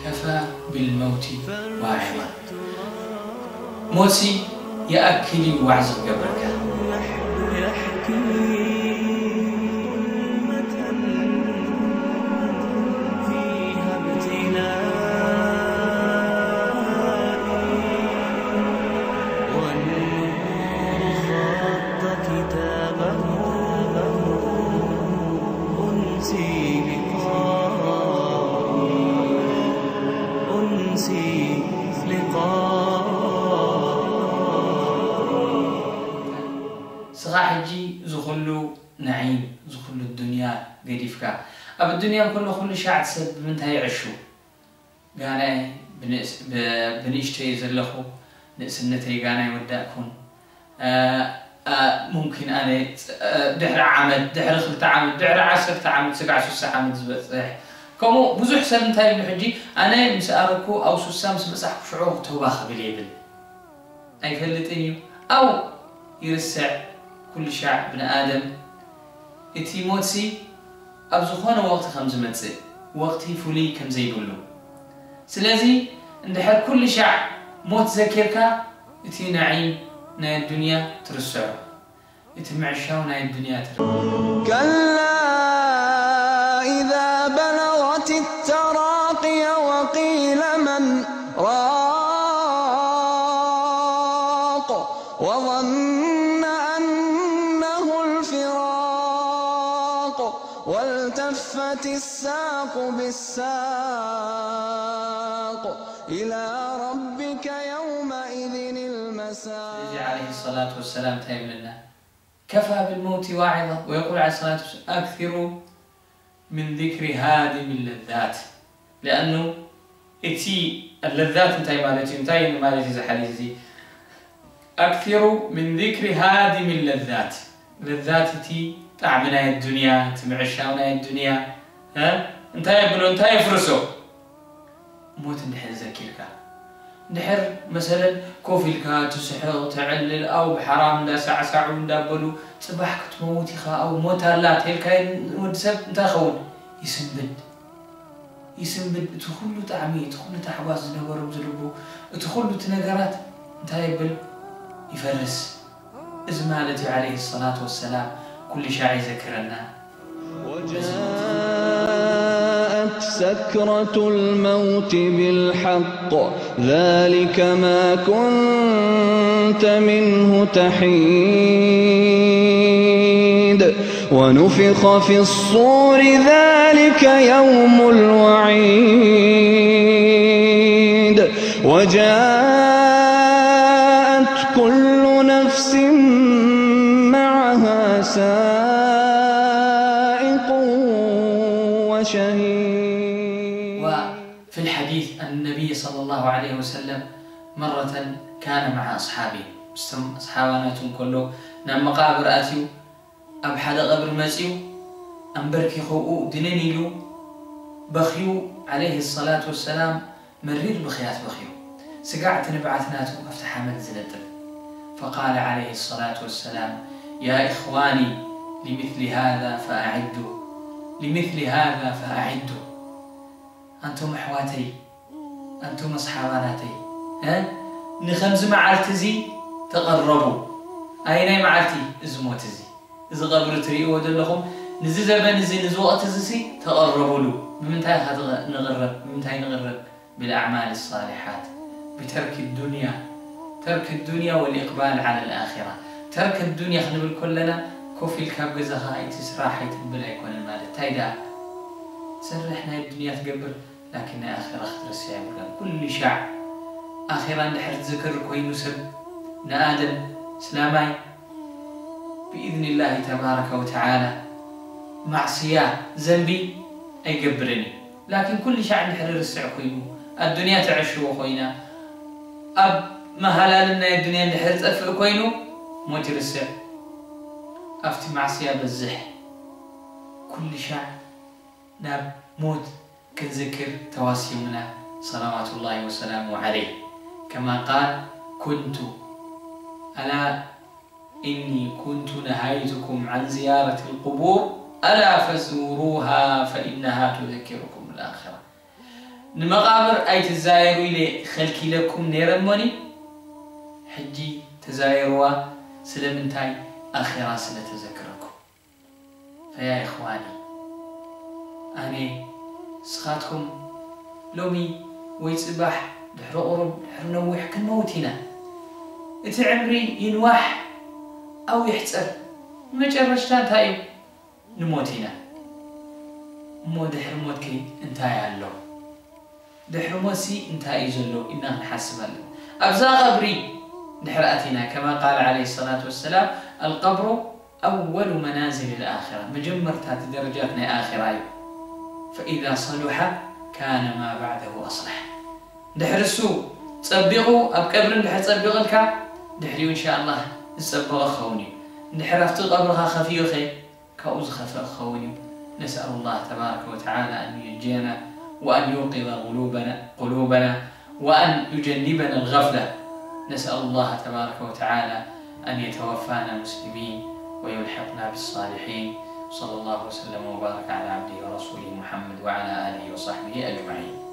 كفى بالموت واعظا موتي يأكل وعز قبرك صراحجي زخلو نعيم زخلو الدنيا قديفك أب الدنيا كل شاعة سب من تهي عشو قانا بنشتي زلخو نسنتي قانا يوداكم ممكن أنا دحر عمد دحر خلت عمد دحر 10 عمد 7 عمد زبط كمو بزح سب من تهي بحجي أنا مسألكو أو سوسام مسح شعور توباخ باليبل أي فلتني أو يرسع كل شعب بن آدم إتي موتسي أبزخونه وقت 5 متسي وقتي فولي كم زي يقولوا سلازي اندحر كل شعب موت ذكرك إتي نعيم ناي الدنيا ترسعه إتي معشاو ناي الدنيا ترسعه كلا إذا بلغت التراقي وقيل من راق وظن أنه الفراق والتفت الساق بالساق إلى ربك يومئذ المساق. عليه الصلاة والسلام تايم لنا كفى بالموت واعظا ويقول عليه الصلاة والسلام أكثروا من ذكر هادم اللذات لأنه إتي اللذات انتاي مالتي زي حديثي أكثروا من ذكر هادم اللذات لذات تي طعمنا الدنيا تمعشاونا الدنيا ها انتاي يقولوا انتاي يفرسوا موت ندحر ذكرك ندحر مثلا كوفيلك تسحق تعلل أو بحرام دا ساعون دا بلو صباح كتموتي خا أو موت لا تلك ودسب انتا خون يسنبد تخلو طعمي تخلو تحواس نبرو زلبو تخلو تنقرات انتا يبل يفرس إزمالتي عليه الصلاة والسلام كل شاعي ذكرنا وجاءت سكرة الموت بالحق ذلك ما كنت منه تحيد ونفخ في الصور ذلك يوم الوعيد وجاءت كل نفس معها سائق وشهيد. وفي الحديث أن النبي صلى الله عليه وسلم مرة كان مع أصحابه أصحاباناتهم كله نام مقابر آتيو أب حدا قبر مسيو أمبركي خوء دنينيلو بخيو عليه الصلاة والسلام مرير بخيات بخيو سقعت نبعثناتو أفتح عمل زلتر فقال عليه الصلاة والسلام يا إخواني لمثل هذا فأعدوا أنتم أحواتي أنتم أصحاباناتي نخمز معالتزي تقربوا أين معالتي إزموتزي إذا قبر تريئوا ودلهم نزي زبان نزي نزوء تزسي تقربوا له بمنتهي نغرب بالأعمال الصالحات بترك الدنيا والإقبال على الآخرة ترك الدنيا خنبل كلنا كوفي الكاب زهاي تسراحي تنبلا يكون المال تايدا سرحنا الدنيا تقبل لكن آخرة اخترس يعمل كل شعب آخرا نحر ذكر كوين سب نآدم سلاماي بإذن الله تبارك وتعالى معصية ذنبي أي قبرني لكن كل شعب نحر رسع كوينو الدنيا تعشو خوينا أب مهلا لنا الدنيا نحر تأفئ كوينو موت رسع أفتي معصية بالزح كل شعب ناب موت كنذكر تواسيمنا صلوات الله وسلامه عليه كما قال كنت ألا إني كنت نهيتكم عن زيارة القبور ألا فزوروها فإنها تذكركم الآخرة نمقابر أي تزايروا إلي خلكي لكم نيرموني حجي تزايروا سلمنتاي آخرة سلتذكركم. فيا إخواني أني سخاتكم لومي ويصبح دحر قرب دحر نوح كنموتنا اتعمري ينوح أو يحتر مجرشتان تايو نموتنا مو دحر موتكي انتاي اللو دحر موسي انتاي زلو إنها نحسب له أبزا قبري دحر أتينا كما قال عليه الصلاة والسلام القبر أول منازل الآخرة مجمرتها درجاتنا آخرة فإذا صلح كان ما بعده أصلح دحر السوء تصبغوا أبقبر دحر تصبغ لك دحري إن شاء الله تصبغ خوني دحر أفتق قبرها خفي خي كأوز خفي خوني نسأل الله تبارك وتعالى أن ينجينا وأن يوقظ قلوبنا وأن يجنبنا الغفلة. نسأل الله تبارك وتعالى أن يتوفانا مسلمين ويلحقنا بالصالحين. صلى الله وسلم وبارك على عبده ورسوله محمد وعلى آله وصحبه أجمعين.